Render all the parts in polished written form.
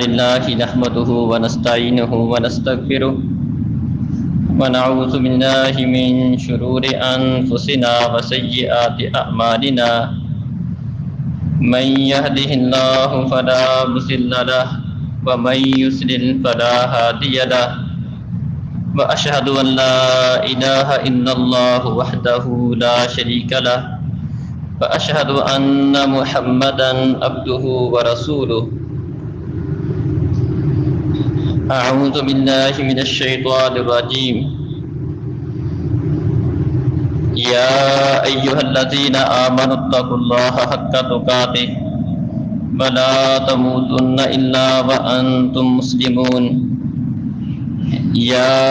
لله نحمده ونستعينه ونستغفره ونعوذ بالله من شرور أنفسنا وسيئات أعمالنا من يهده الله فلا مضل له ومن يضلل فلا هادي له وأشهد أن لا إله إلا الله وحده لا شريك له وأشهد أن محمدا عبده ورسوله أعوذ بالله من الشيطان الرجيم يا أيها الذين آمنوا اتقوا الله حق تقاته ولا تموتن إلا وأنتم مسلمون يا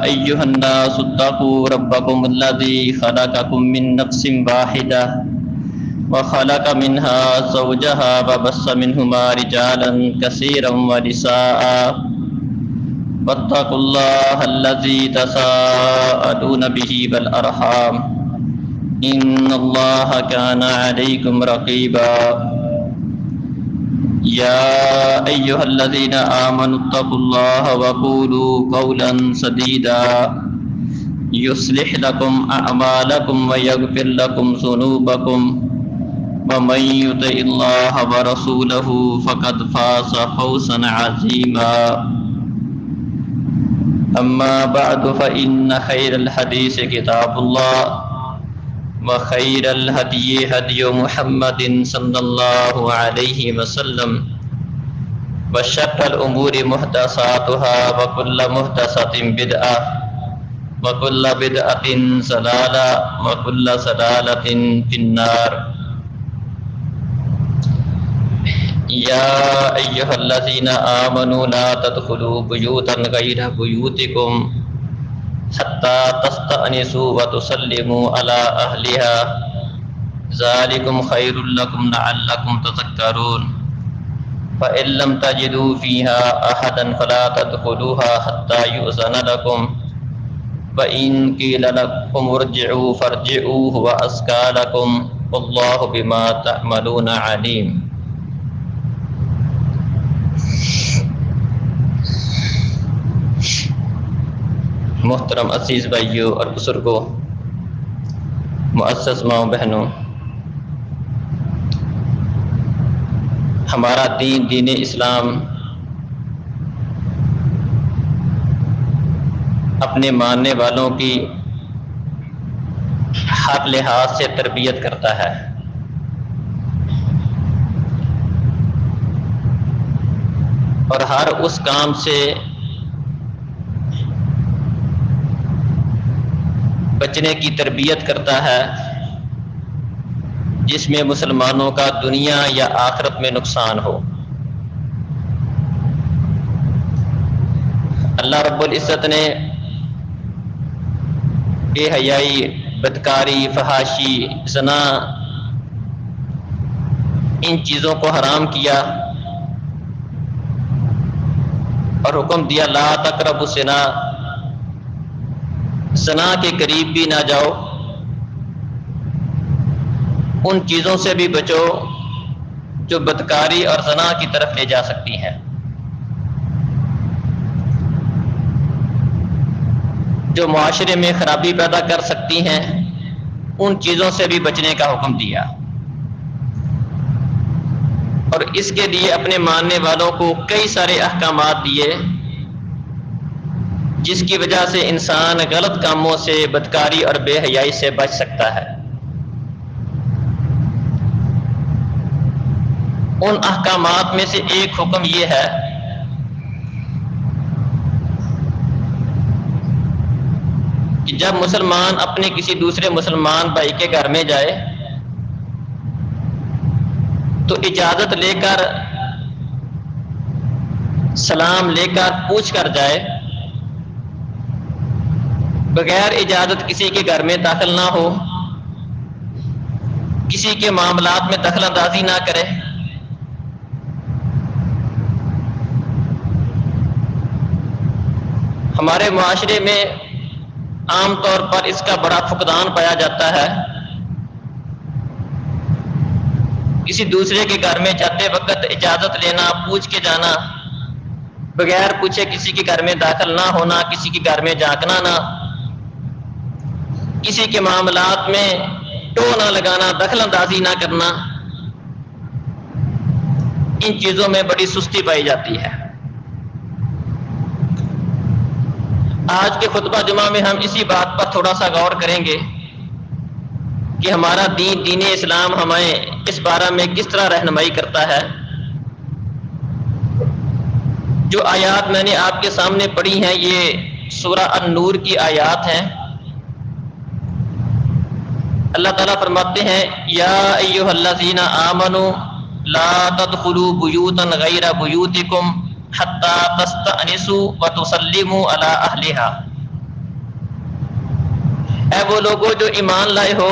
أيها الناس اتقوا ربكم الذي خلقكم من نفس واحدة وخلق منها زوجها وبث منهما رجالا كثيرا ونساء واتقوا الله الذي تساءلون به والأرحام إن الله كان عليكم رقيبا يا أيها الذين آمنوا اتقوا الله وقولوا قولا سديدا يصلح لكم أعمالكم ويغفر لكم ذنوبكم ومن يطع الله ورسوله فقد فاز فوزا عظيما أما بعد فإن خير الحديث كتاب الله وخير الهدي هدي محمد صلى الله عليه وسلم وشر الأمور محدثاتها وكل محدثة بدعة وكل بدعة ضلالة وكل ضلالة في النار يا أيها الذين آمنوا لا تدخلوا بيوتا غير بيوتكم حتى تستأنسوا وتسلموا على أهلها ذلكم خير لكم لعلكم تذكرون فإن لم تجدوا فيها أحدا فلا تدخلوها حتى يؤذن لكم وإن قيل لكم ارجعوا فارجعوا هو أزكى لكم والله بما تعملون عليم. محترم عزیز بھائیوں اور بزرگوں، معزز ماؤں بہنوں، ہمارا دین اسلام اپنے ماننے والوں کی ہر لحاظ سے تربیت کرتا ہے، اور ہر اس کام سے بچنے کی تربیت کرتا ہے جس میں مسلمانوں کا دنیا یا آخرت میں نقصان ہو۔ اللہ رب العزت نے بے حیائی، بدکاری، فحاشی، زنا، ان چیزوں کو حرام کیا اور حکم دیا لا تقربوا الزنا، زنا کے قریب بھی نہ جاؤ، ان چیزوں سے بھی بچو جو بدکاری اور زنا کی طرف لے جا سکتی ہیں، جو معاشرے میں خرابی پیدا کر سکتی ہیں، ان چیزوں سے بھی بچنے کا حکم دیا، اور اس کے لیے اپنے ماننے والوں کو کئی سارے احکامات دیے جس کی وجہ سے انسان غلط کاموں سے، بدکاری اور بے حیائی سے بچ سکتا ہے۔ ان احکامات میں سے ایک حکم یہ ہے کہ جب مسلمان اپنے کسی دوسرے مسلمان بھائی کے گھر میں جائے تو اجازت لے کر، سلام لے کر، پوچھ کر جائے، بغیر اجازت کسی کے گھر میں داخل نہ ہو، کسی کے معاملات میں دخل اندازی نہ کرے۔ ہمارے معاشرے میں عام طور پر اس کا بڑا فقدان پایا جاتا ہے۔ کسی دوسرے کے گھر میں جاتے وقت اجازت لینا، پوچھ کے جانا بغیر پوچھے کسی کے گھر میں داخل نہ ہونا، کسی کے گھر میں جھانکنا نہ، کسی کے معاملات میں ٹو نہ لگانا، دخل اندازی نہ کرنا، ان چیزوں میں بڑی سستی پائی جاتی ہے۔ آج کے خطبہ جمعہ میں ہم اسی بات پر تھوڑا سا غور کریں گے کہ ہمارا دین اسلام ہمیں اس بارے میں کس طرح رہنمائی کرتا ہے۔ جو آیات میں نے آپ کے سامنے پڑھی ہیں یہ سورہ النور کی آیات ہیں۔ اللہ تعالیٰ فرماتے ہیں یا ایھا الذین آمنوا لا تدخلوا بیوتا غیر بیوتکم حتی تستأنسوا وتسلموا علی اہلہا۔ اے وہ لوگوں جو ایمان لائے ہو،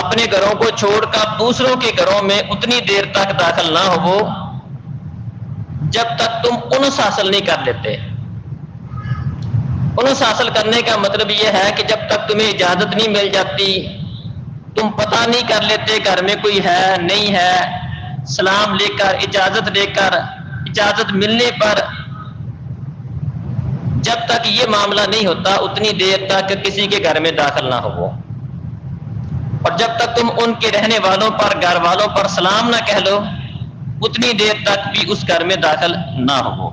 اپنے گھروں کو چھوڑ کر دوسروں کے گھروں میں اتنی دیر تک داخل نہ ہو جب تک تم انس حاصل نہیں کر لیتے۔ انس حاصل کرنے کا مطلب یہ ہے کہ جب تک تمہیں اجازت نہیں مل جاتی، تم پتہ نہیں کر لیتے گھر میں کوئی ہے نہیں ہے، سلام لے کر اجازت ملنے پر جب تک یہ معاملہ نہیں ہوتا اتنی دیر تک کسی کے گھر میں داخل نہ ہو، اور جب تک تم ان کے رہنے والوں پر، گھر والوں پر سلام نہ کہہ لو اتنی دیر تک بھی اس گھر میں داخل نہ ہو۔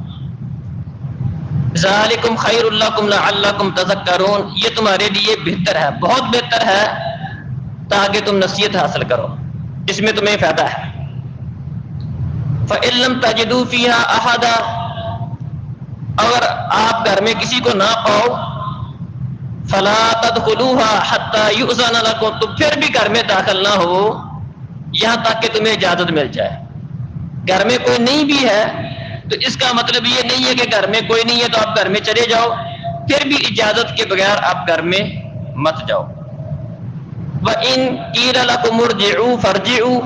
ذالکم خیر لکم لعلکم تذکرون، یہ تمہارے لیے بہتر ہے، بہت بہتر ہے تاکہ تم نصیحت حاصل کرو، اس میں تمہیں فائدہ ہے۔ فإن لم تجدوا فیہا احدا، اگر آپ گھر میں کسی کو نہ پاؤ، فلا تدخلوها حتی یؤذن لکم، تو پھر بھی گھر میں داخل نہ ہو یہاں تک کہ تمہیں اجازت مل جائے۔ گھر میں کوئی نہیں بھی ہے تو اس کا مطلب یہ نہیں ہے کہ گھر میں کوئی نہیں ہے تو آپ گھر میں چلے جاؤ، پھر بھی اجازت کے بغیر آپ گھر میں مت جاؤ۔ وَإِن قِيلَ لَكُمُ ارْجِعُوا فَارْجِعُوا،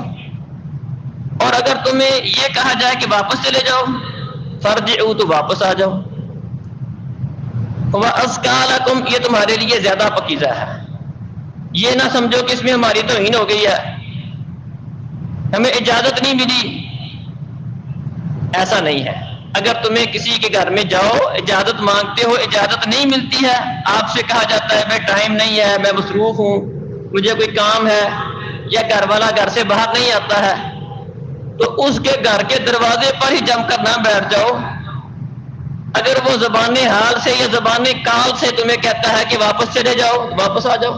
اور اگر تمہیں یہ کہا جائے کہ واپس چلے جاؤ، فَارْجِعُوا تو واپس آ جاؤ۔ وَأَزْكَىٰ لَكُمْ، یہ تمہارے لیے زیادہ پکیزہ ہے۔ یہ نہ سمجھو کہ اس میں ہماری توہین ہو گئی ہے، ہمیں اجازت نہیں ملی، ایسا نہیں ہے۔ اگر تمہیں کسی کے گھر میں جاؤ، اجازت مانگتے ہو، اجازت نہیں ملتی ہے، آپ سے کہا جاتا ہے میں ٹائم نہیں ہے، میں مصروف ہوں، مجھے کوئی کام ہے، یا گھر والا گھر سے باہر نہیں آتا ہے، تو اس کے گھر کے دروازے پر ہی جم کر نہ بیٹھ جاؤ۔ اگر وہ زبان حال سے یا زبان کال سے تمہیں کہتا ہے کہ واپس چلے جاؤ، واپس آ جاؤ۔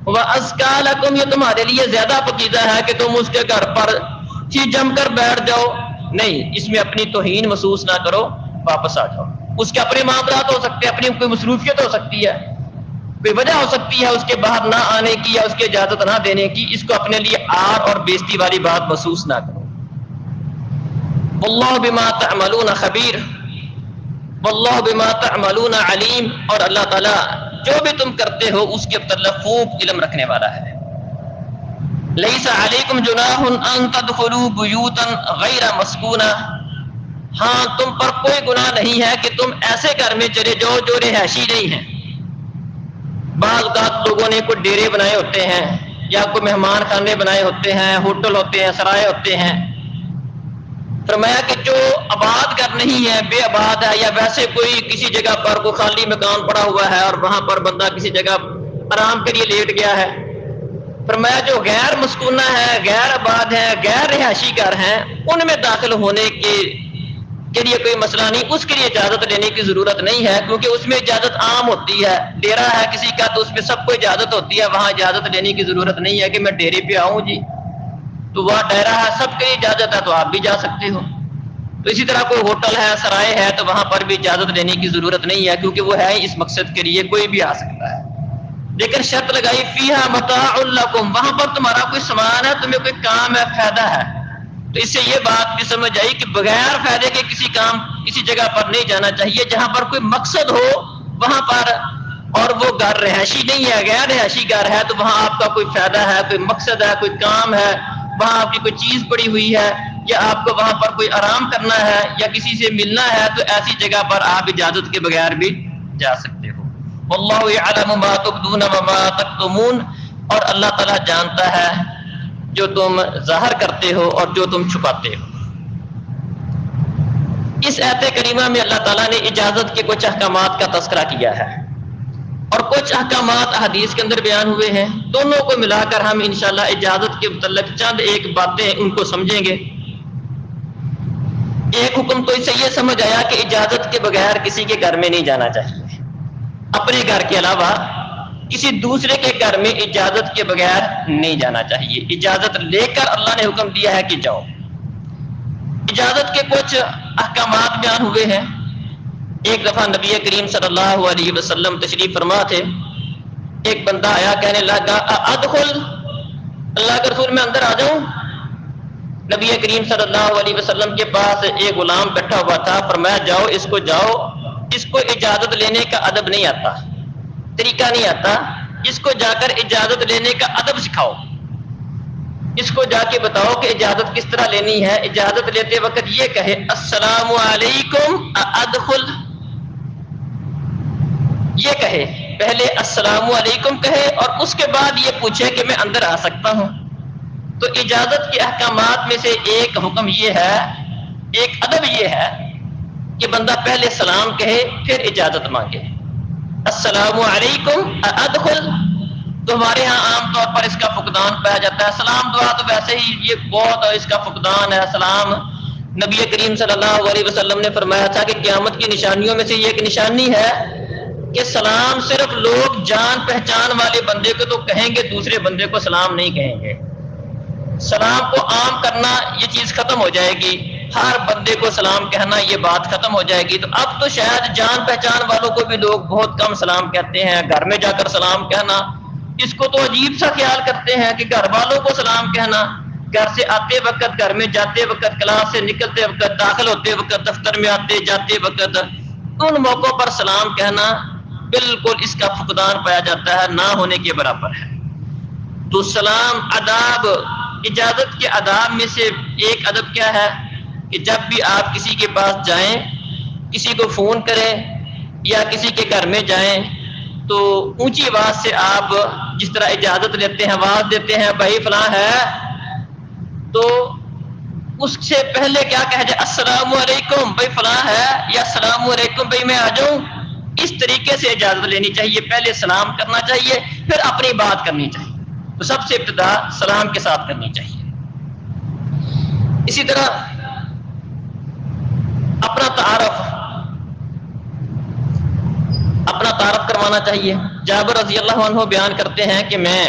وَأَزْكَىٰ لَكُمْ، یہ تمہارے لیے زیادہ پکیزہ ہے کہ تم اس کے گھر پر ہی جم کر بیٹھ جاؤ، نہیں، اس میں اپنی توہین محسوس نہ کرو، واپس آ جاؤ۔ اس کے اپنے معاملات ہو سکتے ہیں، اپنی کوئی مصروفیت ہو سکتی ہے، کوئی وجہ ہو سکتی ہے اس کے باہر نہ آنے کی یا اس کی اجازت نہ دینے کی، اس کو اپنے لیے عار اور بےزتی والی بات محسوس نہ کرو۔ واللہ بما تعملون خبیر، واللہ بما تعملون علیم، اور اللہ تعالیٰ جو بھی تم کرتے ہو اس کے متعلق خوب علم رکھنے والا ہے۔ لیس علیکم جناح ان تدخلوا بیوتا غیر مسکونہ، ہاں تم پر کوئی گناہ نہیں ہے کہ تم ایسے گھر میں چلے جاؤ جو رہائشی نہیں ہیں۔ بعض اوقات لوگوں نے کوئی ڈیرے بنائے ہوتے ہیں یا کوئی مہمان خانے بنائے ہوتے ہیں، ہوٹل ہوتے ہیں، سرائے ہوتے ہیں۔ فرمایا کہ جو آباد گھر نہیں ہے، بے آباد ہے، یا ویسے کوئی کسی جگہ پر کوئی خالی مکان پڑا ہوا ہے اور وہاں پر بندہ کسی جگہ آرام کے لیے لیٹ گیا ہے، فرمایا جو غیر مسکونہ ہے، غیر آباد ہے، غیر رہائشی گھر ہیں، ان میں داخل ہونے کے لیے کوئی مسئلہ نہیں، اس کے لیے اجازت لینے کی ضرورت نہیں ہے، کیونکہ اس میں اجازت عام ہوتی ہے۔ ڈیرا ہے کسی کا تو اس میں سب کو اجازت ہوتی ہے، وہاں اجازت لینے کی ضرورت نہیں ہے کہ میں ڈیرے پہ آؤں جی، تو وہاں ڈیرا ہے، سب کے لیے اجازت ہے تو آپ بھی جا سکتے ہو۔ تو اسی طرح کوئی ہوٹل ہے، سرائے ہے، تو وہاں پر بھی اجازت لینے کی ضرورت نہیں ہے، کیونکہ وہ ہے اس مقصد کے لیے، کوئی بھی آ سکتا ہے۔ لیکن شرط لگائی فیہا متاع لکم، وہاں پر تمہارا کوئی سامان ہے، تمہیں کوئی کام ہے، فائدہ ہے، تو اس سے یہ بات بھی سمجھ آئی کہ بغیر فائدے کے کسی جگہ پر نہیں جانا چاہیے۔ جہاں پر کوئی مقصد ہو وہاں پر، اور وہ گھر رہائشی نہیں ہے، غیر رہائشی گھر ہے، تو وہاں آپ کا کوئی فائدہ ہے، کوئی مقصد ہے، کوئی کام ہے، وہاں آپ کی کوئی چیز پڑی ہوئی ہے، یا آپ کو وہاں پر کوئی آرام کرنا ہے یا کسی سے ملنا ہے، تو ایسی جگہ پر آپ اجازت کے بغیر بھی جا سکتے ہو۔ واللہ یعلم ما تبدون وما تکتمون، اور اللہ تعالیٰ جانتا ہے جو تم ظاہر کرتے ہو اور جو تم چھپاتے ہو۔ اس آیت کریمہ میں اللہ تعالیٰ نے اجازت کے کچھ احکامات کا تذکرہ کیا ہے اور کچھ احکامات حدیث کے اندر بیان ہوئے ہیں. دونوں کو ملا کر ہم انشاءاللہ اجازت کے متعلق چند ایک باتیں ان کو سمجھیں گے. ایک حکم تو اس سے یہ سمجھ آیا کہ اجازت کے بغیر کسی کے گھر میں نہیں جانا چاہیے. اپنے گھر کے علاوہ کسی دوسرے کے گھر میں اجازت کے بغیر نہیں جانا چاہیے. اجازت لے کر اللہ نے حکم دیا ہے کہ جاؤ. اجازت کے کچھ احکامات بیان ہوئے ہیں. ایک دفعہ نبی کریم صلی اللہ علیہ وسلم تشریف فرما تھے. ایک بندہ آیا کہنے لگا ادخل، اللہ کے رسول میں اندر آ جاؤں. نبی کریم صلی اللہ علیہ وسلم کے پاس ایک غلام بیٹھا ہوا تھا. فرمایا جاؤ، اس کو جاؤ، اس کو اجازت لینے کا ادب نہیں آتا، طریقہ نہیں آتا، اس کو جا کر اجازت لینے کا ادب سکھاؤ. اس کو جا کے بتاؤ کہ اجازت کس طرح لینی ہے. اجازت لیتے وقت یہ کہے السلام علیکم ادخل، یہ کہے، پہلے السلام علیکم کہے اور اس کے بعد یہ پوچھے کہ میں اندر آ سکتا ہوں. تو اجازت کے احکامات میں سے ایک حکم یہ ہے، ایک ادب یہ ہے کہ بندہ پہلے سلام کہے پھر اجازت مانگے. السلام علیکم ادخل. تو ہمارے ہاں عام طور پر اس کا فقدان پایا جاتا ہے. سلام دعا تو ویسے ہی یہ بہت اس کا فقدان ہے. سلام نبی کریم صلی اللہ علیہ وسلم نے فرمایا تھا کہ قیامت کی نشانیوں میں سے یہ ایک نشانی ہے کہ سلام صرف لوگ جان پہچان والے بندے کو تو کہیں گے، دوسرے بندے کو سلام نہیں کہیں گے. سلام کو عام کرنا یہ چیز ختم ہو جائے گی. ہر بندے کو سلام کہنا یہ بات ختم ہو جائے گی. تو اب تو شاید جان پہچان والوں کو بھی لوگ بہت کم سلام کہتے ہیں. گھر میں جا کر سلام کہنا اس کو تو عجیب سا خیال کرتے ہیں کہ گھر والوں کو سلام کہنا، گھر سے آتے وقت، گھر میں جاتے وقت، کلاس سے نکلتے وقت، داخل ہوتے وقت، دفتر میں آتے جاتے وقت، ان موقعوں پر سلام کہنا بالکل اس کا فقدان پایا جاتا ہے، نہ ہونے کے برابر ہے. تو سلام آداب، اجازت کے آداب میں سے ایک ادب کیا ہے کہ جب بھی آپ کسی کے پاس جائیں، کسی کو فون کریں یا کسی کے گھر میں جائیں تو اونچی آواز سے آپ جس طرح اجازت لیتے ہیں، آواز دیتے ہیں بھائی فلاں ہے، تو اس سے پہلے کیا کہا جائے السلام علیکم بھائی فلاں ہے، یا السلام علیکم بھائی میں آ جاؤں. اس طریقے سے اجازت لینی چاہیے. پہلے سلام کرنا چاہیے پھر اپنی بات کرنی چاہیے. تو سب سے ابتدا سلام کے ساتھ کرنی چاہیے. اسی طرح اپنا تعارف کروانا چاہیے. جابر رضی اللہ عنہ بیان کرتے ہیں کہ میں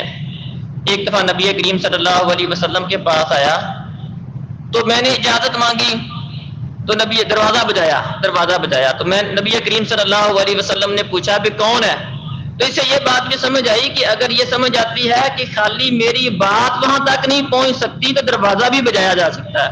ایک دفعہ نبی کریم صلی اللہ علیہ وسلم کے پاس آیا تو میں نے اجازت مانگی تو نبی دروازہ بجایا تو میں نبی کریم صلی اللہ علیہ وسلم نے پوچھا بھی کون ہے. تو اس سے یہ بات بھی سمجھ آئی کہ اگر یہ سمجھ آتی ہے کہ خالی میری بات وہاں تک نہیں پہنچ سکتی تو دروازہ بھی بجایا جا سکتا ہے.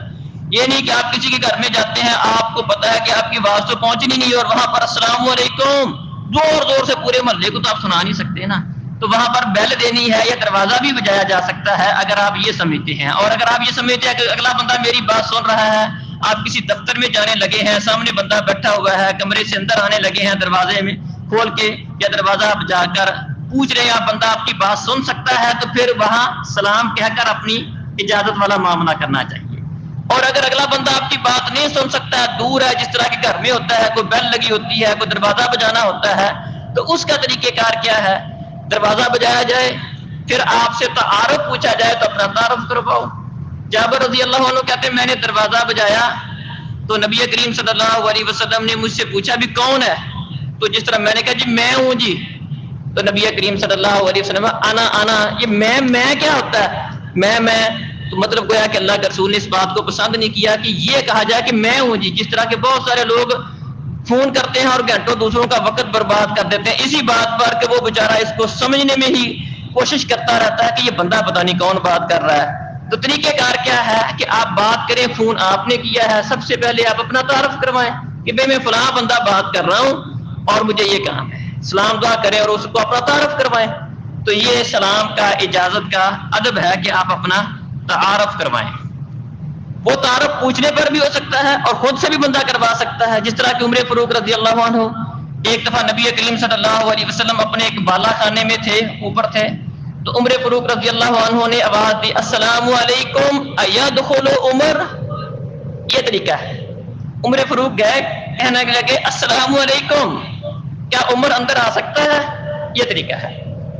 یہ نہیں کہ آپ کسی کے گھر میں جاتے ہیں، آپ کو پتا ہے کہ آپ کی آواز تو پہنچنی نہیں اور وہاں پر السلام علیکم زور سے پورے محلے کو تو آپ سنا نہیں سکتے نا. تو وہاں پر بیل دینی ہے یا دروازہ بھی بجایا جا سکتا ہے اگر آپ یہ سمجھتے ہیں. اور اگر آپ یہ سمجھتے ہیں کہ اگلا بندہ میری بات سن رہا ہے، آپ کسی دفتر میں جانے لگے ہیں، سامنے بندہ بیٹھا ہوا ہے، کمرے سے اندر آنے لگے ہیں، دروازے میں کھول کے یا دروازہ بجا کر پوچھ رہے ہیں آپ بندہ آپ کی بات سن سکتا ہے، تو پھر وہاں سلام کہہ کر اپنی اجازت والا معاملہ کرنا چاہیے. اور اگر اگلا بندہ آپ کی بات نہیں سن سکتا ہے، دور ہے، جس طرح کے گھر میں ہوتا ہے، کوئی بیل لگی ہوتی ہے، کوئی دروازہ بجانا ہوتا ہے، تو اس کا طریقہ کار کیا ہے؟ دروازہ بجایا جائے، پھر آپ سے تعارف پوچھا جائے تو اپنا تعارف کرواؤ. جابر رضی اللہ عنہ کہتے ہیں میں نے دروازہ بجایا تو نبی کریم صلی اللہ علیہ وسلم نے مجھ سے پوچھا بھی کون ہے. تو جس طرح میں نے کہا جی میں ہوں جی، تو نبی کریم صلی اللہ علیہ وسلم انا یہ میں کیا ہوتا ہے؟ میں تو مطلب گویا کہ اللہ کے رسول نے اس بات کو پسند نہیں کیا کہ یہ کہا جائے کہ میں ہوں جی. جس طرح کے بہت سارے لوگ فون کرتے ہیں اور گھنٹوں دوسروں کا وقت برباد کر دیتے ہیں اسی بات پر کہ وہ بیچارہ اس کو سمجھنے میں ہی کوشش کرتا رہتا ہے کہ یہ بندہ پتہ نہیں کون بات کر رہا ہے. تو طریقہ کار کیا ہے کہ آپ بات کریں، فون آپ نے کیا ہے، سب سے پہلے آپ اپنا تعارف کروائیں کہ بھئی میں فلاں بندہ بات کر رہا ہوں اور مجھے یہ کام ہے. سلام دعا کریں اور اس کو اپنا تعارف کروائیں. تو یہ سلام کا اجازت کا ادب ہے کہ آپ اپنا تعارف کروائیں. وہ تعارف پوچھنے پر بھی ہو سکتا ہے اور خود سے بھی بندہ کروا سکتا ہے. جس طرح کہ عمر فاروق رضی اللہ عنہ ایک دفعہ نبی کریم صلی اللہ علیہ وسلم اپنے ایک بالا خانے میں تھے، اوپر تھے، تو عمر فاروق رضی اللہ عنہ نے آواز دی السلام علیکم ایدخل عمر. یہ طریقہ ہے. عمر فاروق گئے، کہنے لگے السلام علیکم، کیا عمر اندر آ سکتا ہے؟ یہ طریقہ ہے۔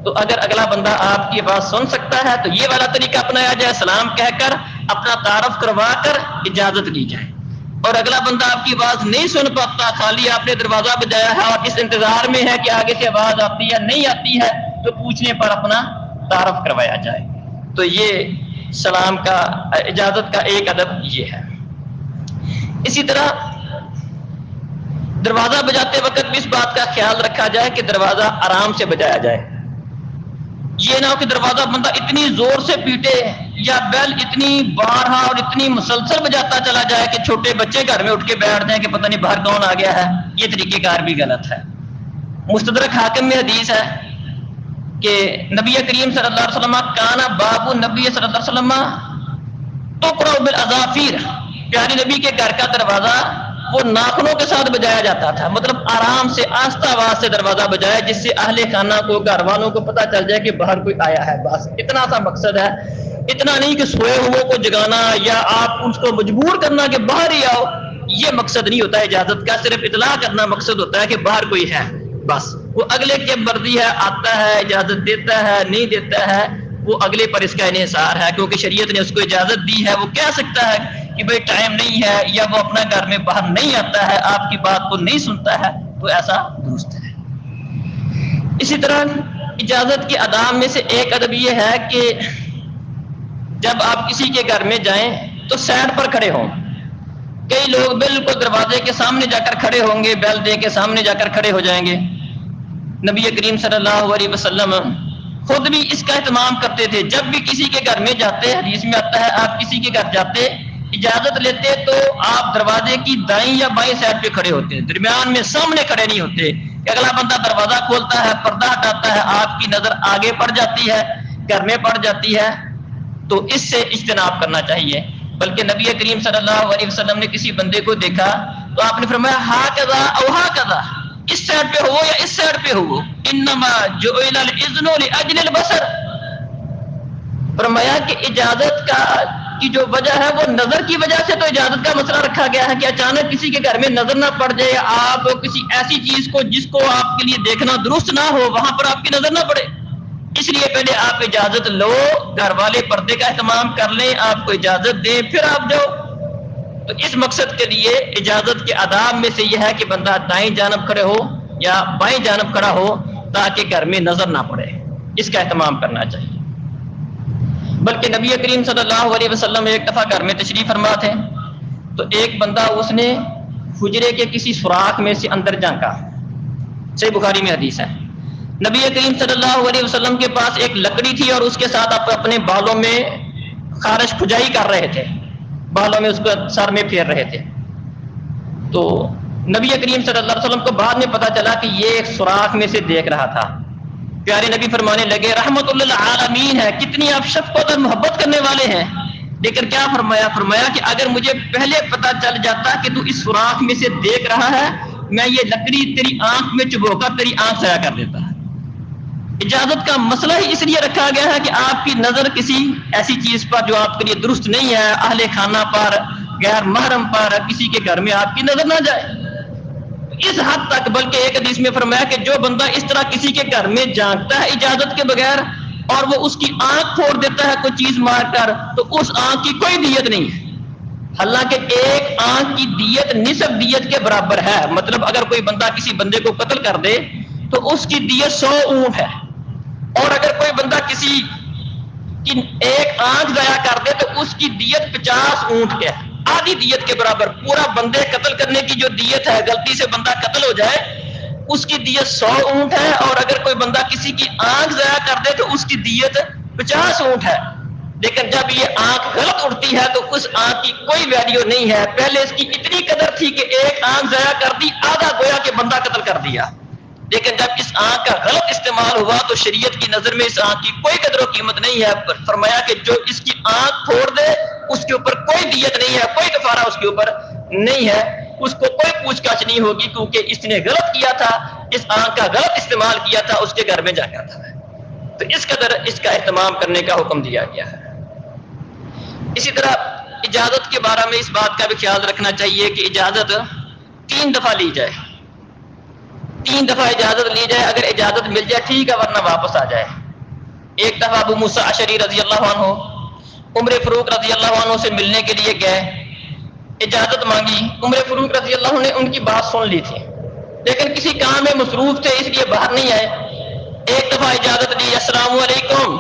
تو اگر اگلا بندہ آپ کی بات سن سکتا ہے تو یہ والا طریقہ اپنایا جائے، سلام کہہ کر اپنا تعارف کروا کر اجازت لی جائے۔ اور اگلا بندہ آپ کی بات نہیں سن پاتا، خالی آپ نے دروازہ بجایا ہے اور اس انتظار میں ہے کہ آگے سے آواز آتی ہے نہیں آتی ہے، تو پوچھنے پر اپنا تعارف کروایا جائے۔ تو یہ سلام کا اجازت کا ایک ادب یہ ہے۔ اسی طرح دروازہ بجاتے وقت بھی اس بات کا خیال رکھا جائے کہ دروازہ آرام سے بجایا جائے۔ یہ نہ ہو کہ دروازہ بندہ اتنی زور سے پیٹے یا بیل اتنی بارہا اور اتنی مسلسل بجاتا چلا جائے کہ چھوٹے بچے گھر میں اٹھ کے بیٹھ جائیں کہ پتہ نہیں باہر کون آ گیا ہے۔ یہ طریقہ کار بھی غلط ہے۔ مستدرک حاکم میں حدیث ہے کہ نبی کریم صلی اللہ علیہ وسلم کانا باب نبی صلی اللہ علیہ وسلم تقرأ بالاظافیر، پیارے نبی کے گھر کا دروازہ وہ ناخنوں کے ساتھ بجایا جاتا تھا، مطلب آرام سے آہستہ آواز سے دروازہ بجایا جس سے اہل خانہ کو، گھر والوں کو پتہ چل جائے کہ باہر کوئی آیا ہے۔ بس اتنا سا مقصد ہے، اتنا نہیں کہ سوئے ہوئے کو جگانا یا آپ اس کو مجبور کرنا کہ باہر ہی آؤ، یہ مقصد نہیں ہوتا ہے اجازت کا۔ صرف اطلاع کرنا مقصد ہوتا ہے کہ باہر کوئی ہے، بس وہ اگلے کی مرضی ہے، آتا ہے اجازت دیتا ہے نہیں دیتا ہے، وہ اگلے پر اس کا انحصار ہے، کیونکہ شریعت نے اس کو اجازت دی ہے۔ وہ کہہ سکتا ہے کہ بھئی ٹائم نہیں ہے، یا وہ اپنا گھر میں باہر نہیں آتا ہے، آپ کی بات کو نہیں سنتا ہے، تو ایسا درست ہے۔ اسی طرح اجازت کے آداب میں سے ایک ادب یہ ہے کہ جب آپ کسی کے گھر میں جائیں تو سائڈ پر کھڑے ہوں۔ کئی لوگ بالکل دروازے کے سامنے جا کر کھڑے ہوں گے، بیل دے کے سامنے جا کر کھڑے ہو جائیں گے۔ نبی کریم صلی اللہ علیہ وسلم خود بھی اس کا اہتمام کرتے تھے۔ جب بھی کسی کے گھر میں جاتے، حدیث میں آتا ہے آپ کسی کے گھر جاتے اجازت لیتے تو آپ دروازے کی دائیں یا بائیں سائڈ پہ کھڑے ہوتے، درمیان میں سامنے کھڑے نہیں ہوتے کہ اگلا بندہ دروازہ کھولتا ہے، پردہ ہٹاتا ہے، آپ کی نظر آگے پڑ جاتی ہے، گھر میں پڑ جاتی ہے، تو اس سے اجتناب کرنا چاہیے۔ بلکہ نبی کریم صلی اللہ علیہ وسلم نے کسی بندے کو دیکھا تو آپ نے فرمایا ہاکذا او ہاکذا، اس سائڈ پہ ہو یا اس سائڈ پہ ہو، انما جعل الاذن لاجل البصر، فرمایا کہ اجازت کی جو وجہ ہے وہ نظر کی وجہ سے تو اجازت کا مسئلہ رکھا گیا ہے کہ اچانک کسی کے گھر میں نظر نہ پڑ جائے، آپ کسی ایسی چیز کو جس کو آپ کے لیے دیکھنا درست نہ ہو وہاں پر آپ کی نظر نہ پڑے، اس لیے پہلے آپ اجازت لو، گھر والے پردے کا اہتمام کر لیں، آپ کو اجازت دیں، پھر آپ جاؤ۔ تو اس مقصد کے لیے اجازت کے آداب میں سے یہ ہے کہ بندہ دائیں جانب کھڑے ہو یا بائیں جانب کھڑا ہو تاکہ گھر میں نظر نہ پڑے، اس کا اہتمام کرنا چاہیے۔ بلکہ نبی کریم صلی اللہ علیہ وسلم ایک دفعہ گھر میں تشریف فرما تھے تو ایک بندہ اس نے حجرے کے کسی سوراخ میں سے اندر جھانکا، صحیح بخاری میں حدیث ہے۔ نبی کریم صلی اللہ علیہ وسلم کے پاس ایک لکڑی تھی اور اس کے ساتھ آپ اپنے بالوں میں خارش کھجائی کر رہے تھے، بالوں میں اس کو سر میں پھیر رہے تھے۔ تو نبی کریم صلی اللہ علیہ وسلم کو بعد میں پتا چلا کہ یہ ایک سوراخ میں سے دیکھ رہا تھا۔ پیارے نبی فرمانے لگے رحمت للعالمین ہے، کتنی آپ شفقت اور محبت کرنے والے ہیں، لیکن کیا فرمایا کہ اگر مجھے پہلے پتا چل جاتا کہ تو اس سوراخ میں سے دیکھ رہا ہے، میں یہ لکڑی تیری آنکھ میں چبو کر تیری آنکھ ضائع کر دیتا ہے۔ اجازت کا مسئلہ ہی اس لیے رکھا گیا ہے کہ آپ کی نظر کسی ایسی چیز پر جو آپ کے لیے درست نہیں ہے، اہل خانہ پر، غیر محرم پر، کسی کے گھر میں آپ کی نظر نہ جائے اس حد تک۔ بلکہ ایک حدیث میں فرمایا کہ جو بندہ اس طرح کسی کے گھر میں جھانکتا ہے اجازت کے بغیر اور وہ اس کی آنکھ پھوڑ دیتا ہے کوئی چیز مار کر، تو اس آنکھ کی کوئی دیت نہیں ہے، حالانکہ ایک آنکھ کی دیت نصف دیت کے برابر ہے۔ مطلب اگر کوئی بندہ کسی بندے کو قتل کر دے تو اس کی دیت 100 اونٹ ہے، اور اگر کوئی بندہ کسی کی ایک آنکھ ضائع کر دے تو اس کی دیت 50 اونٹ ہے، آدھی دیت کے برابر۔ پورا بندے قتل کرنے کی جو دیت ہے، غلطی سے بندہ قتل ہو جائے اس کی دیت 100 اونٹ ہے، اور اگر کوئی بندہ کسی کی آنکھ ضائع کر دے تو اس کی دیت 50 اونٹ ہے۔ لیکن جب یہ آنکھ غلط اڑتی ہے تو اس آنکھ کی کوئی ویلیو نہیں ہے، پہلے اس کی اتنی قدر تھی کہ ایک آنکھ ضائع کر دی، آدھا گویا کہ بندہ قتل کر دیا، لیکن جب اس آنکھ کا غلط استعمال ہوا تو شریعت کی نظر میں اس آنکھ کی کوئی قدر و قیمت نہیں ہے۔ فرمایا کہ جو اس کی آنکھ پھوڑ دے اس کے اوپر کوئی دیت نہیں ہے، کوئی کفارہ اس کے اوپر نہیں ہے، اس کو کوئی پوچھ گچھ نہیں ہوگی، کیونکہ اس نے غلط کیا تھا، اس آنکھ کا غلط استعمال کیا تھا، اس کے گھر میں جا کر تھا۔ تو اس قدر اس کا اہتمام کرنے کا حکم دیا گیا ہے۔ اسی طرح اجازت کے بارے میں اس بات کا بھی خیال رکھنا چاہیے کہ اجازت 3 دفعہ لی جائے، 3 دفعہ اجازت لی جائے، اگر اجازت مل جائے ٹھیک ہے ورنہ واپس آ جائے۔ ایک دفعہ ابو موسیٰ اشعری رضی اللہ عنہ عمر فاروق رضی اللہ عنہ سے ملنے کے لیے گئے، اجازت مانگی، عمر فاروق رضی اللہ عنہ نے ان کی بات سن لی تھی لیکن کسی کام میں مصروف تھے اس لیے باہر نہیں آئے۔ ایک دفعہ اجازت لی، السلام علیکم،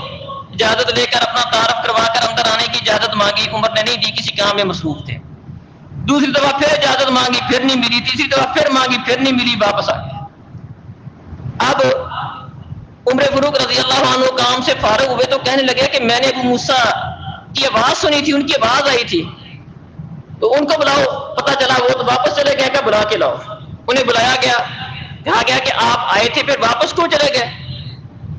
اجازت لے کر اپنا تعارف کروا کر اندر آنے کی اجازت مانگی، عمر نے نہیں دی، کسی کام میں مصروف تھے۔ دوسری دفعہ پھر اجازت مانگی، پھر نہیں ملی، تیسری دفعہ پھر مانگی، پھر نہیں ملی، واپس آ گئے۔ اب عمر فاروق رضی اللہ عنہ کام سے فارغ ہوئے تو کہنے لگے کہ میں نے ابو موسیٰ کی آواز سنی تھی، ان کی آواز آئی تھی، تو ان کو بلاؤ۔ پتہ چلا وہ تو واپس چلے گئے، کہ بلا کے لاؤ۔ انہیں بلایا گیا، کہا گیا کہ آپ آئے تھے پھر واپس کیوں چلے گئے؟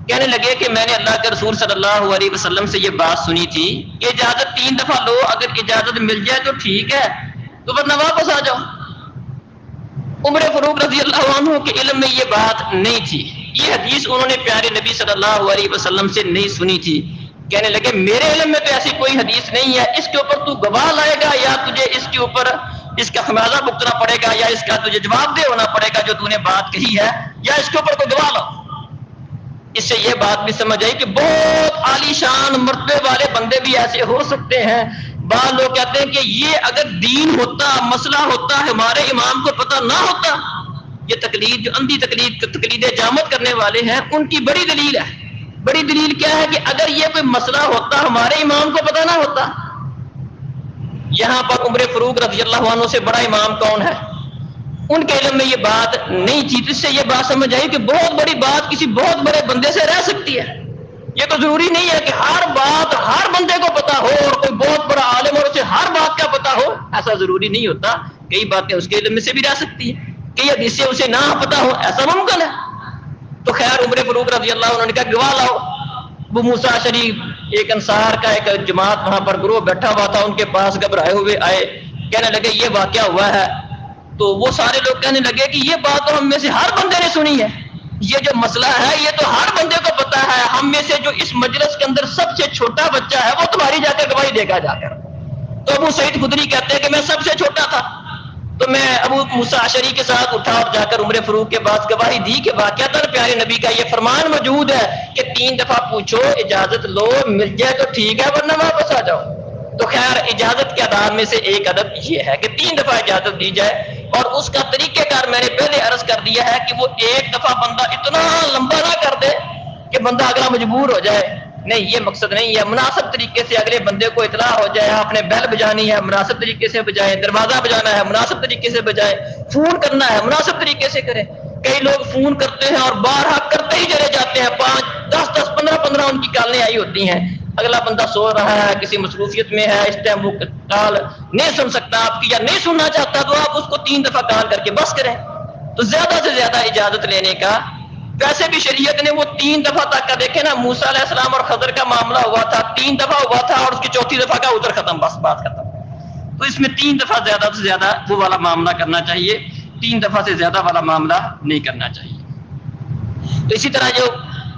کہنے لگے کہ میں نے اللہ کے رسول صلی اللہ علیہ وسلم سے یہ بات سنی تھی کہ اجازت 3 دفعہ لو، اگر اجازت مل جائے تو ٹھیک ہے تو ورنہ واپس آ جاؤ۔ عمر فاروق رضی اللہ عنہ کے علم میں یہ بات نہیں تھی، یہ حدیث انہوں نے پیارے نبی صلی اللہ علیہ وسلم سے نہیں سنی تھی۔ کہنے لگے میرے علم میں تو ایسی کوئی حدیث نہیں ہے، اس کے اوپر تو گواہ لائے گا یا تجھے اس کے اوپر اس کا خمیازہ بھگتنا پڑے گا یا اس کا تجھے جواب دہ ہونا پڑے گا جو تو نے بات کہی ہے، یا اس کے اوپر کوئی گواہ لاؤ۔ اس سے یہ بات بھی سمجھ آئی کہ بہت عالی شان مرتبے والے بندے بھی ایسے ہو سکتے ہیں۔ بعض لوگ کہتے ہیں کہ یہ اگر دین ہوتا، مسئلہ ہوتا، ہمارے امام کو پتہ نہ ہوتا، یہ تقلید جو اندھی تقلید جامت کرنے والے ہیں ان کی بڑی دلیل ہے۔ بڑی دلیل کیا ہے کہ اگر یہ کوئی مسئلہ ہوتا ہمارے امام کو پتہ نہ ہوتا۔ یہاں پر عمر فاروق رضی اللہ عنہ سے بڑا امام کون ہے؟ ان کے علم میں یہ بات نہیں تھی، اس سے یہ بات سمجھ آئی کہ بہت بڑی بات کسی بہت بڑے بندے سے رہ سکتی ہے۔ یہ تو ضروری نہیں ہے کہ ہر بات ہر بندے کو پتا ہو اور کوئی بہت بڑا عالم اور اسے ہر بات کا پتا ہو، ایسا ضروری نہیں ہوتا۔ کئی باتیں اس کے علم میں سے بھی رہ سکتی ہیں، کئی حدیثیں اسے نہ پتا ہو، ایسا ممکن ہے۔ تو خیر عمر فاروق رضی اللہ عنہ نے کہا گواہ لاؤ۔ ابو موسیٰ اشعری ایک انصار کا ایک جماعت وہاں پر گروہ بیٹھا ہوا تھا، ان کے پاس گھبرائے ہوئے آئے، کہنے لگے یہ واقعہ ہوا ہے۔ تو وہ سارے لوگ کہنے لگے کہ یہ بات تو ہم میں سے ہر بندے نے سنی ہے، یہ جو مسئلہ ہے یہ تو ہر بندے کو پتا ہے، ہم میں سے جو اس مجلس کے اندر سب سے چھوٹا بچہ ہے وہ تمہاری جا کے گواہی دے گا جا کر۔ تو ابو سعید خدری کہتے ہیں کہ میں سب سے چھوٹا تھا، تو میں ابو موسیٰ اشعری کے ساتھ اٹھا اور جا کر عمر فاروق کے پاس گواہی دی کہ واقعتاً پیارے نبی کا یہ فرمان موجود ہے کہ 3 دفعہ پوچھو، اجازت لو، مل جائے تو ٹھیک ہے ورنہ واپس آ جاؤ۔ تو خیر اجازت کے آداب میں سے ایک ادب یہ ہے کہ 3 دفعہ اجازت دی جائے، اور اس کا طریقہ کار میں نے پہلے عرض کر دیا ہے کہ وہ ایک دفعہ بندہ اتنا لمبا نہ کر دے کہ بندہ اگلا مجبور ہو جائے، نہیں یہ مقصد نہیں ہے۔ مناسب طریقے سے اگلے بندے کو اطلاع ہو جائے، آپ نے بیل بجانی ہے مناسب طریقے سے بجائے، دروازہ بجانا ہے مناسب طریقے سے بجائے، فون کرنا ہے مناسب طریقے سے کریں۔ کئی لوگ فون کرتے ہیں اور بارہا کرتے ہی چلے جاتے ہیں، 5 10 15 ان کی کالیں آئی ہوتی ہیں، اگلا بندہ سو رہا ہے، کسی مصروفیت میں ہے، اس ٹائم وہ کال نہیں سن سکتا آپ کی یا نہیں سننا چاہتا، تو آپ اس کو 3 دفعہ کال کر کے بس کریں۔ تو زیادہ سے زیادہ اجازت لینے کا، ویسے بھی شریعت نے وہ 3 دفعہ تک کا دیکھے نا، موسیٰ علیہ السلام اور خضر کا معاملہ ہوا تھا، 3 دفعہ ہوا تھا اور اس کی 4تھی دفعہ کا ادھر ختم، بس بات ختم۔ تو اس میں 3 دفعہ زیادہ سے زیادہ وہ والا معاملہ کرنا چاہیے، 3 دفعہ سے زیادہ والا معاملہ نہیں کرنا چاہیے۔ تو اسی طرح جو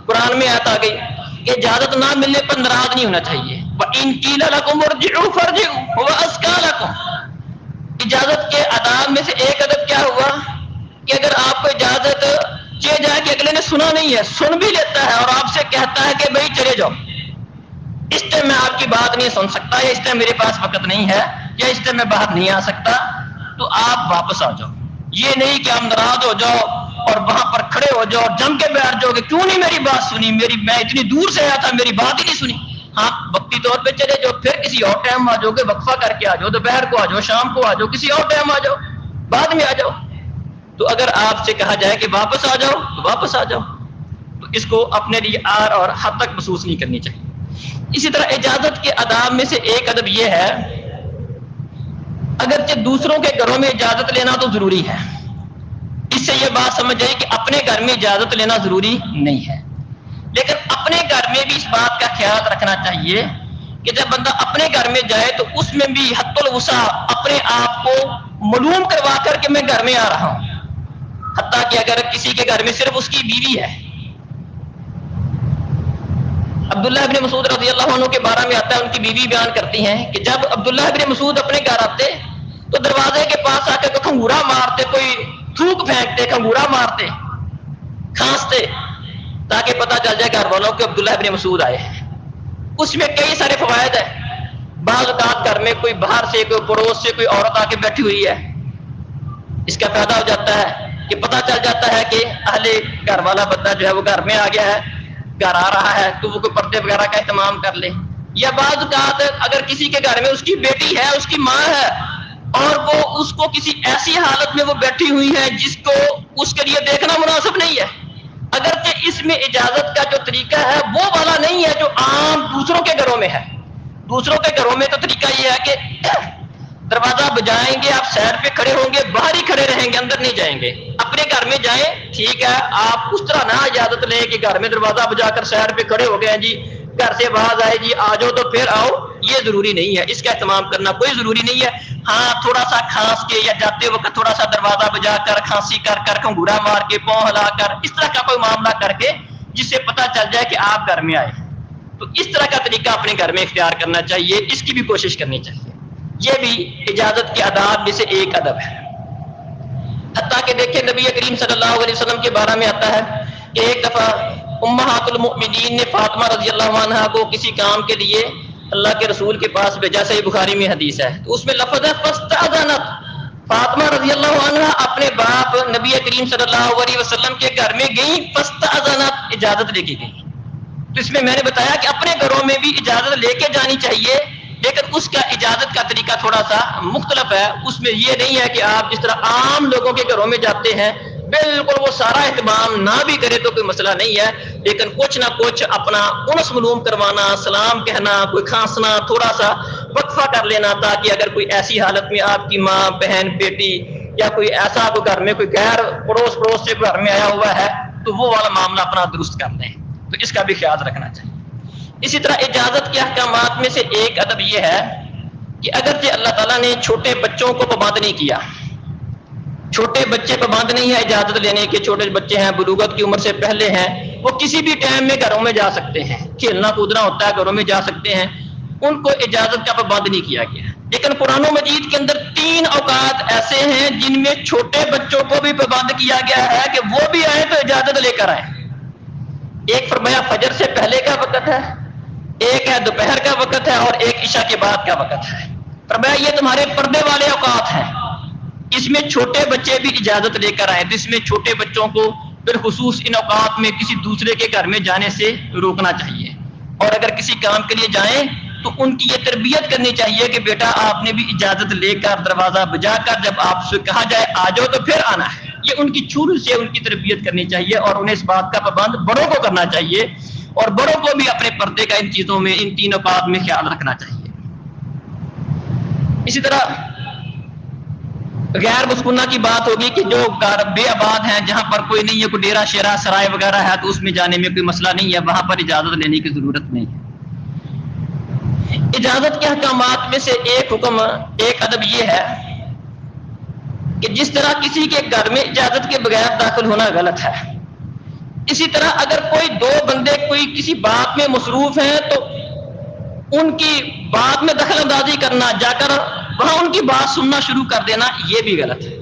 قرآن میں آیت آ گئی کہ اجازت نہ ملنے پر ناراض نہیں ہونا چاہیے، وَإِن قِيلَ لَكُمُ ارْجِعُوا فَارْجِعُوا هُوَ أَزْكَىٰ لَكُمْ۔ اجازت کے آداب میں سے ایک ادب کیا ہوا کہ اگر آپ کو اجازت چاہے جائے کہ اگلے نے سنا نہیں ہے، سن بھی لیتا ہے اور آپ سے کہتا ہے کہ بھائی چلے جاؤ، اس ٹائم میں آپ کی بات نہیں سن سکتا، یا اس ٹائم میرے پاس وقت نہیں ہے، یا اس ٹائم میں باہر نہیں آ سکتا، تو آپ واپس آ جاؤ۔ یہ نہیں کہ آپ ناراض ہو جاؤ اور وہاں پر کھڑے ہو جاؤ اور جم کے بیٹھ جاؤ کہ کیوں نہیں میری بات سنی، میں اتنی دور سے آیا تھا میری بات ہی نہیں سنی۔ ہاں وقتی طور پہ چلے جاؤ، پھر کسی اور ٹائم آ جاؤ گے، وقفہ کر کے آ جاؤ، دوپہر کو آ جاؤ، شام کو آ جاؤ، کسی اور ٹائم آ جاؤ، بعد میں آ جاؤ۔ تو اگر آپ سے کہا جائے کہ واپس آ جاؤ تو واپس آ جاؤ، تو اس کو اپنے لیے آر اور حد تک محسوس نہیں کرنی چاہیے۔ اسی طرح اجازت کے آداب میں سے ایک ادب یہ ہے، اگرچہ دوسروں کے گھروں میں اجازت لینا تو ضروری ہے، اس سے یہ بات سمجھ آئی کہ اپنے گھر میں اجازت لینا ضروری نہیں ہے، لیکن اپنے گھر میں بھی اس بات کا خیال رکھنا چاہیے کہ جب بندہ اپنے گھر میں جائے تو اس میں بھی حد الوسع اپنے آپ کو معلوم کروا کر کہ میں گھر میں آ رہا ہوں، حتیٰ کہ اگر کسی کے گھر میں صرف اس کی بیوی ہے عبداللہ ابن مسعود رضی اللہ عنہ کے بارے میں آتا ہے، ان کی بیوی بیان کرتی ہیں کہ جب عبداللہ ابن مسعود اپنے گھر آتے تو دروازے کے پاس آ کے کوئی کھنگورا مارتے، کوئی تھوک پھینکتے، کھنگورا مارتے، کھانستے، تاکہ پتہ چل جائے گھر والوں کہ عبداللہ ابن مسعود آئے ہیں۔ اس میں کئی سارے فوائد ہیں۔ بعض اوقات گھر میں کوئی باہر سے، کوئی پڑوس سے کوئی عورت آ کے بیٹھی ہوئی ہے، اس کا فائدہ ہو جاتا ہے کہ پتہ چل جاتا ہے کہ اہل گھر والا بندہ جو ہے وہ گھر میں آ گیا ہے، گھر آ رہا ہے، تو وہ کوئی پردے وغیرہ کا اہتمام کر لے۔ یا بعض اوقات اگر کسی کے گھر میں اس کی بیٹی ہے، اس کی ماں ہے، اور وہ اس کو کسی ایسی حالت میں وہ بیٹھی ہوئی ہے جس کو اس کے لیے دیکھنا مناسب نہیں ہے، اگرچہ اس میں اجازت کا جو طریقہ ہے وہ والا نہیں ہے جو عام دوسروں کے گھروں میں ہے۔ دوسروں کے گھروں میں تو طریقہ یہ ہے کہ دروازہ بجائیں گے، آپ سیر پہ کھڑے ہوں گے، باہر ہی کھڑے رہیں گے، اندر نہیں جائیں گے۔ اپنے گھر میں جائیں، ٹھیک ہے، آپ اس طرح نہ اجازت لیں کہ گھر میں دروازہ بجا کر سیر پہ کھڑے ہو گئے ہیں، جی گھر سے آواز آئے جی آ جاؤ تو پھر آؤ، یہ ضروری نہیں ہے، اس کا اہتمام کرنا کوئی ضروری نہیں ہے۔ ہاں تھوڑا سا کھانس کے یا جاتے وقت تھوڑا سا دروازہ بجا کر، کھانسی کر کھنگورا مار کے، پاؤں ہلا کر، اس طرح کا کوئی معاملہ کر کے جس سے پتہ چل جائے کہ آپ گھر میں آئے، تو اس طرح کا طریقہ اپنے گھر میں اختیار کرنا چاہیے، اس کی بھی کوشش کرنی چاہیے۔ یہ بھی اجازت کے آداب میں سے ایک ادب ہے۔ حتیٰ کہ دیکھیں نبی کریم صلی اللہ علیہ وسلم کے بارے میں آتا ہے کہ ایک دفعہ امہات المؤمنین نے فاطمہ رضی اللہ عنہا کو کسی کام کے لیے اللہ کے رسول کے پاس بھیجا، صحیح بخاری میں حدیث ہے، تو اس میں لفظ ہے فاستأذنت، فاطمہ رضی اللہ عنہا اپنے باپ نبی کریم صلی اللہ علیہ وسلم کے گھر میں گئی، فاستأذنت، اجازت لے کے گئی۔ تو اس میں نے بتایا کہ اپنے گھروں میں بھی اجازت لے کے جانی چاہیے، لیکن اس کا اجازت کا طریقہ تھوڑا سا مختلف ہے۔ اس میں یہ نہیں ہے کہ آپ جس طرح عام لوگوں کے گھروں میں جاتے ہیں بالکل وہ سارا اہتمام نہ بھی کرے تو کوئی مسئلہ نہیں ہے، لیکن کچھ نہ کچھ اپنا انس معلوم کروانا، سلام کہنا، کوئی کھانسنا، تھوڑا سا وقفہ کر لینا، تاکہ اگر کوئی ایسی حالت میں آپ کی ماں، بہن، بیٹی یا کوئی ایسا کوئی گھر میں کوئی غیر پڑوس سے گھر میں آیا ہوا ہے تو وہ والا معاملہ اپنا درست کر لیں، تو اس کا بھی خیال رکھنا چاہیے۔ اسی طرح اجازت کے احکامات میں سے ایک ادب یہ ہے کہ اگرچہ اللہ تعالیٰ نے چھوٹے بچوں کو پابند نہیں کیا، چھوٹے بچے پابند نہیں ہے اجازت لینے کے، چھوٹے بچے ہیں، بلوغت کی عمر سے پہلے ہیں، وہ کسی بھی ٹائم میں گھروں میں جا سکتے ہیں، کھیلنا کودنا ہوتا ہے گھروں میں جا سکتے ہیں، ان کو اجازت کا پابند نہیں کیا گیا۔ لیکن قرآن مجید کے اندر 3 اوقات ایسے ہیں جن میں چھوٹے بچوں کو بھی پابند کیا گیا ہے کہ وہ بھی آئیں تو اجازت لے کر آئیں۔ ایک فرمایا فجر سے پہلے کا وقت ہے، ایک ہے دوپہر کا وقت ہے، اور ایک عشاء کے بعد کا وقت ہے۔ فرمایا یہ تمہارے پردے والے اوقات ہیں، اس میں چھوٹے بچے بھی اجازت لے کر آئے، جس میں چھوٹے بچوں کو بالخصوص ان اوقات میں کسی دوسرے کے گھر میں جانے سے روکنا چاہیے، اور اگر کسی کام کے لیے جائیں تو ان کی یہ تربیت کرنی چاہیے کہ بیٹا آپ نے بھی اجازت لے کر دروازہ بجا کر جب آپ سے کہا جائے آ جاؤ تو پھر آنا ہے۔ یہ ان کی شروع سے ان کی تربیت کرنی چاہیے، اور انہیں اس بات کا پابند بڑوں کو کرنا چاہیے، اور بڑوں کو بھی اپنے پردے کا ان چیزوں میں، ان 3 اوقات میں خیال رکھنا چاہیے۔ اسی طرح غیر مسکنہ کی بات ہوگی کہ جو گھر بے آباد ہیں، جہاں پر کوئی نہیں ہے، کوئی ڈیرا شیرا سرائے وغیرہ ہے، تو اس میں جانے میں کوئی مسئلہ نہیں ہے، وہاں پر اجازت لینے کی ضرورت نہیں ہے۔ اجازت کے احکامات میں سے ایک حکم، ایک ادب یہ ہے کہ جس طرح کسی کے گھر میں اجازت کے بغیر داخل ہونا غلط ہے، اسی طرح اگر کوئی 2 بندے کوئی کسی بات میں مصروف ہیں تو ان کی بات میں دخل اندازی کرنا، جا کر وہاں ان کی بات سننا شروع کر دینا، یہ بھی غلط ہے۔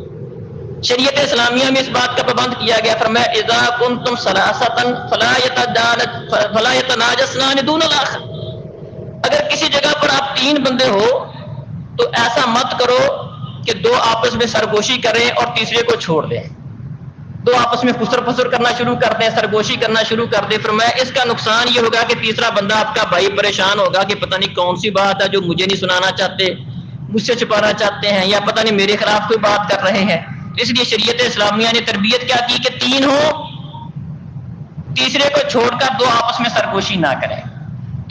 شریعت اسلامیہ میں اس بات کا پابند کیا گیا، فرمایا اذا کنتم ثلاثۃ فلا يتناجسان دون الاخر، اگر کسی جگہ پر آپ 3 بندے ہو تو ایسا مت کرو کہ 2 آپس میں سرگوشی کریں اور تیسرے کو چھوڑ دیں، 2 آپس میں خسر پسر کرنا شروع کر دیں، سرگوشی کرنا شروع کر دیں۔ فرمایا اس کا نقصان یہ ہوگا کہ تیسرا بندہ آپ کا بھائی پریشان ہوگا کہ پتہ نہیں کون سی بات ہے جو مجھے نہیں سنانا چاہتے، مجھ سے چھپانا چاہتے ہیں، یا پتہ نہیں میرے خلاف کوئی بات کر رہے ہیں۔ اس لیے شریعت اسلامیہ نے تربیت کیا کی کہ 3 ہو، تیسرے کو چھوڑ کر 2 آپس میں سرگوشی نہ کریں۔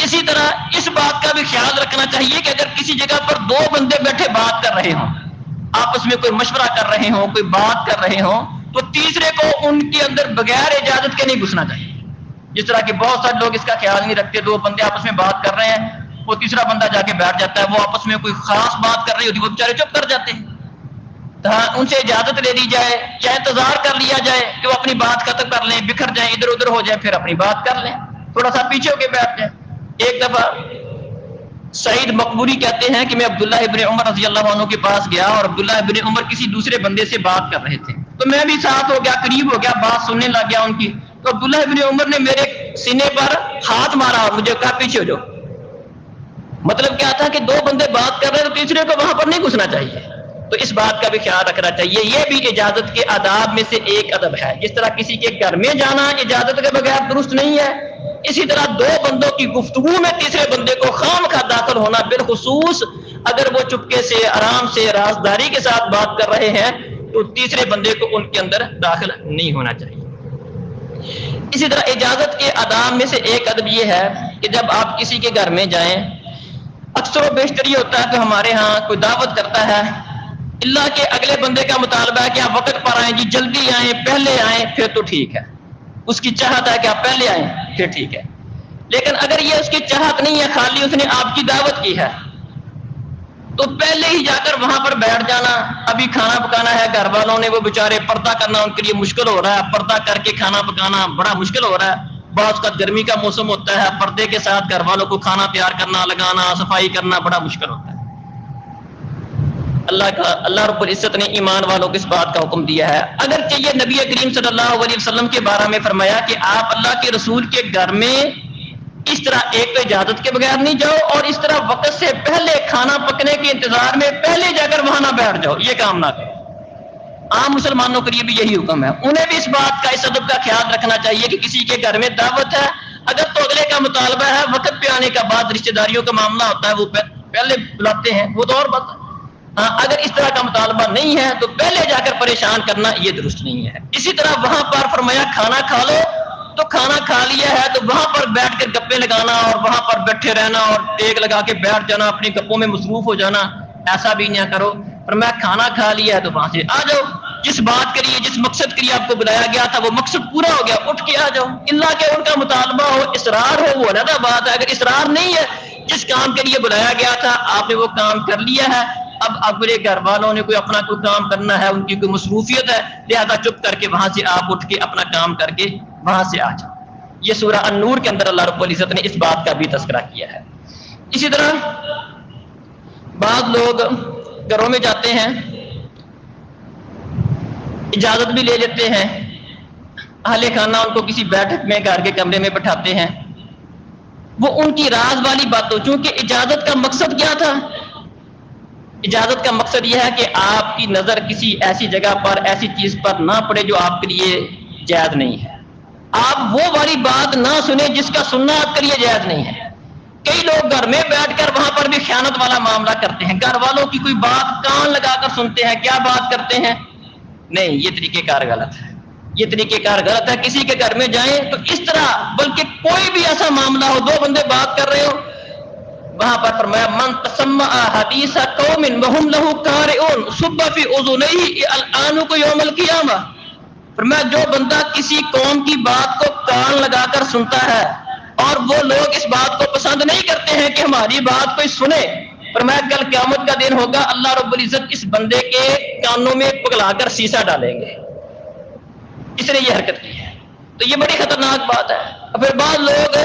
اسی طرح اس بات کا بھی خیال رکھنا چاہیے کہ اگر کسی جگہ پر 2 بندے بیٹھے بات کر رہے ہوں، آپس میں کوئی مشورہ کر رہے ہوں، کوئی بات کر رہے ہوں، تو تیسرے کو ان کے اندر بغیر اجازت کے نہیں گھسنا چاہیے۔ جس طرح کہ بہت سارے لوگ اس کا خیال نہیں رکھتے، 2 بندے آپس میں بات کر رہے ہیں، وہ تیسرا بندہ جا کے بیٹھ جاتا ہے، وہ آپس میں کوئی خاص بات کر رہی ہوتی ہے، وہ بیچارے چپ کر جاتے ہیں۔ ان سے اجازت لے لی جائے یا انتظار کر لیا جائے کہ وہ اپنی بات ختم کر لیں، بکھر جائیں، ادھر ادھر ہو جائے، پھر اپنی بات کر لیں۔ تھوڑا سا پیچھے ہو کے بیٹھ جائیں. ایک دفعہ سعید مقبوری کہتے ہیں کہ میں عبداللہ ابن عمر رضی اللہ عنہ کے پاس گیا اور عبداللہ ابن عمر کسی دوسرے بندے سے بات کر رہے تھے, تو میں بھی ساتھ ہو گیا, قریب ہو گیا, بات سننے لگ گیا ان کی. تو عبداللہ ابن عمر نے میرے سینے پر ہاتھ مارا اور مجھے کہا پیچھے ہو جاؤ. مطلب کیا تھا کہ دو بندے بات کر رہے ہیں تو تیسرے کو وہاں پر نہیں گھسنا چاہیے. تو اس بات کا بھی خیال رکھنا چاہیے. یہ بھی اجازت کے آداب میں سے ایک ادب ہے. جس طرح کسی کے گھر میں جانا اجازت کے بغیر درست نہیں ہے, اسی طرح دو بندوں کی گفتگو میں تیسرے بندے کو خواہ داخل ہونا, بالخصوص اگر وہ چپکے سے آرام سے رازداری کے ساتھ بات کر رہے ہیں, تو تیسرے بندے کو ان کے اندر داخل نہیں ہونا چاہیے. اسی طرح اجازت کے آداب میں سے ایک ادب یہ ہے کہ جب آپ کسی کے گھر میں جائیں, اکثر و بیشتر یہ ہوتا ہے کہ ہمارے ہاں کوئی دعوت کرتا ہے, اللہ کے اگلے بندے کا مطالبہ ہے کہ آپ وقت پر آئیں, جی جلدی آئیں, پہلے آئیں, پھر تو ٹھیک ہے. اس کی چاہت ہے کہ آپ پہلے آئیں پھر ٹھیک ہے. لیکن اگر یہ اس کی چاہت نہیں ہے, خالی اس نے آپ کی دعوت کی ہے, تو پہلے ہی جا کر وہاں پر بیٹھ جانا. ابھی کھانا پکانا ہے, گھر والوں نے وہ بیچارے پردہ کرنا ان کے لیے مشکل ہو رہا ہے, پردہ کر کے کھانا پکانا بڑا مشکل ہو رہا ہے. بعض کا گرمی کا موسم ہوتا ہے, پردے کے ساتھ گھر والوں کو کھانا تیار کرنا, لگانا, صفائی کرنا بڑا مشکل ہوتا ہے. اللہ رب العزت نے ایمان والوں کو اس بات کا حکم دیا ہے. اگرچہ یہ نبی کریم صلی اللہ علیہ وسلم کے بارے میں فرمایا کہ آپ اللہ کے رسول کے گھر میں اس طرح ایک تو اجازت کے بغیر نہیں جاؤ, اور اس طرح وقت سے پہلے کھانا پکنے کے انتظار میں پہلے جا کر وہاں نہ بیٹھ جاؤ, یہ کام نہ کرو. عام مسلمانوں کے لیے بھی یہی حکم ہے. انہیں بھی اس بات کا, اس ادب کا خیال رکھنا چاہیے کہ کسی کے گھر میں دعوت ہے, اگر تو اگلے کا مطالبہ ہے وقت پہ آنے کا, بعد رشتہ داریوں کا معاملہ ہوتا ہے وہ پہلے بلاتے ہیں, وہ تو اور بات. ہاں, اگر اس طرح کا مطالبہ نہیں ہے تو پہلے جا کر پریشان کرنا یہ درست نہیں ہے. اسی طرح وہاں پر فرمایا کھانا کھا لو, تو کھانا کھا لیا ہے تو وہاں پر بیٹھ کر گپے لگانا اور وہاں پر بیٹھے رہنا اور ٹیک لگا کے بیٹھ جانا, اپنی گپوں میں مصروف ہو جانا, ایسا بھی نہ کرو. فرمایا کھانا کھا لیا ہے تو وہاں سے آ جاؤ, جس بات کے لیے, جس مقصد کے لیے آپ کو بلایا گیا تھا وہ مقصد پورا ہو گیا, اٹھ کے آ جاؤ. اللہ کے ان کا مطالبہ ہو, اصرار ہو, وہ علیحدہ بات ہے. اگر اصرار نہیں ہے, جس کام کے لیے بلایا گیا تھا آپ نے وہ کام کر لیا ہے, اب اپنے گھر والوں نے کوئی اپنا کوئی کام کرنا ہے, ان کی کوئی مصروفیت ہے, لہذا چپ کر کے وہاں سے آپ اٹھ کے اپنا کام کر کے وہاں سے آ جاؤ. یہ سورہ النور کے اندر اللہ رب العزت نے اس بات کا بھی تذکرہ کیا ہے. اسی طرح بعض لوگ گھروں میں جاتے ہیں, اجازت بھی لے لیتے ہیں, اہل خانہ ان کو کسی بیٹھک میں گھر کے کمرے میں بٹھاتے ہیں, وہ ان کی راز والی باتوں, چونکہ اجازت کا مقصد کیا تھا, اجازت کا مقصد یہ ہے کہ آپ کی نظر کسی ایسی جگہ پر, ایسی چیز پر نہ پڑے جو آپ کے لیے جائز نہیں ہے. آپ وہ والی بات نہ سنیں جس کا سننا آپ کے لیے جائز نہیں ہے. کئی لوگ گھر میں بیٹھ کر وہاں پر بھی خیانت والا معاملہ کرتے ہیں, گھر والوں کی کوئی بات کان لگا کر سنتے ہیں, کیا بات کرتے ہیں. نہیں, یہ طریقہ کار غلط ہے, یہ طریقہ کار غلط ہے. کسی کے گھر میں جائیں تو اس طرح, بلکہ کوئی بھی ایسا معاملہ ہو, دو بندے بات کر رہے ہو, وہاں پر فرمایا من تسمع حدیث قوم وهم له قارئون صب في اذنيه الان يوم القيامه. فرمایا جو بندہ کسی قوم کی بات کو کان لگا کر سنتا ہے اور وہ لوگ اس بات کو پسند نہیں کرتے ہیں کہ ہماری بات کوئی سنے, فرمایا کل قیامت کا دن ہوگا, اللہ رب العزت اس بندے کے کانوں میں پگلا کر سیسا ڈالیں گے, اس نے یہ حرکت کی ہے. تو یہ بڑی خطرناک بات ہے. پھر بعض لوگ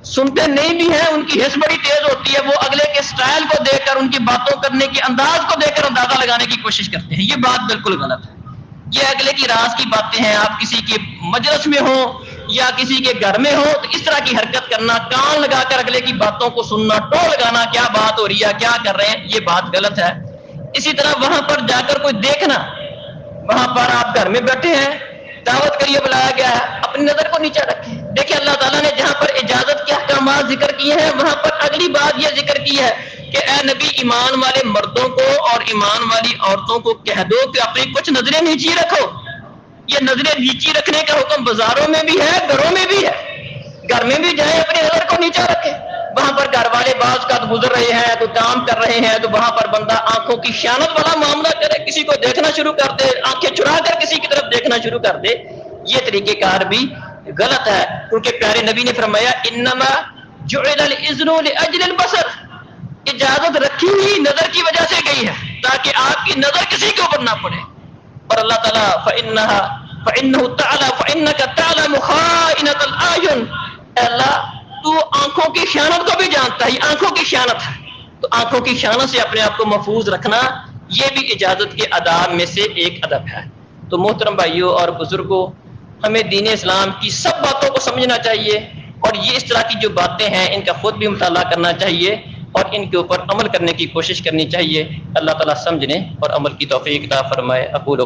سنتے نہیں بھی ہیں, ان کی حس بڑی تیز ہوتی ہے, وہ اگلے کے سٹائل کو دیکھ کر, ان کی باتوں کرنے کے انداز کو دیکھ کر اندازہ لگانے کی کوشش کرتے ہیں. یہ بات بالکل غلط ہے. یہ اگلے کی راز کی باتیں ہیں. آپ کسی کے مجلس میں ہوں یا کسی کے گھر میں ہوں تو اس طرح کی حرکت کرنا, کان لگا کر اگلے کی باتوں کو سننا, ٹو لگانا, کیا بات ہو رہی ہے, کیا کر رہے ہیں, یہ بات غلط ہے. اسی طرح وہاں پر جا کر کوئی دیکھنا, وہاں پر آپ گھر میں بیٹھے ہیں, دعوت کے لیے بلایا گیا ہے, اپنی نظر کو نیچے رکھیں. دیکھیں اللہ تعالیٰ نے جہاں پر اجازت کے احکامات ذکر کیے ہیں, وہاں پر اگلی بات یہ ذکر کی ہے کہ اے نبی, ایمان والے مردوں کو اور ایمان والی عورتوں کو کہہ دو کہ اپنی کچھ نظریں نیچی رکھو. یہ نظریں نیچی رکھنے کا حکم بازاروں میں بھی ہے, گھروں میں بھی ہے. گھر میں بھی جائیں, اپنی نظر کو نیچا رکھیں. وہاں پر گھر والے بعض کا گزر رہے ہیں, تو کام کر رہے ہیں, تو وہاں پر بندہ آنکھوں کی خیانت والا معاملہ کرے, کسی کو دیکھنا شروع کر دے, آنکھیں چرا کر کسی کی طرف دیکھنا شروع کر دے, یہ طریقہ کار بھی غلط ہے. کیونکہ پیارے نبی نے فرمایا انما جعل الاذن لاجل البصر, اجازت رکھی ہی نظر کی وجہ سے گئی ہے تاکہ آپ کی نظر کسی کے اوپر نہ پڑے. اور اللہ تعالیٰ فإنك تعلم خائنة الأعين, اے اللہ تو آنکھوں کی خیانت کو بھی جانتا ہے، آنکھوں کی خیانت ہے، تو آنکھوں کی خیانت سے اپنے آپ کو محفوظ رکھنا یہ بھی اجازت کے آداب میں سے ایک ادب ہے۔ تو محترم بھائیوں اور بزرگوں، ہمیں دین اسلام کی سب باتوں کو سمجھنا چاہیے، اور یہ اس طرح کی جو باتیں ہیں ان کا خود بھی مطالعہ کرنا چاہیے اور ان کے اوپر عمل کرنے کی کوشش کرنی چاہیے۔ اللہ تعالیٰ سمجھنے اور عمل کی توفیق عطا فرمائے۔ اقول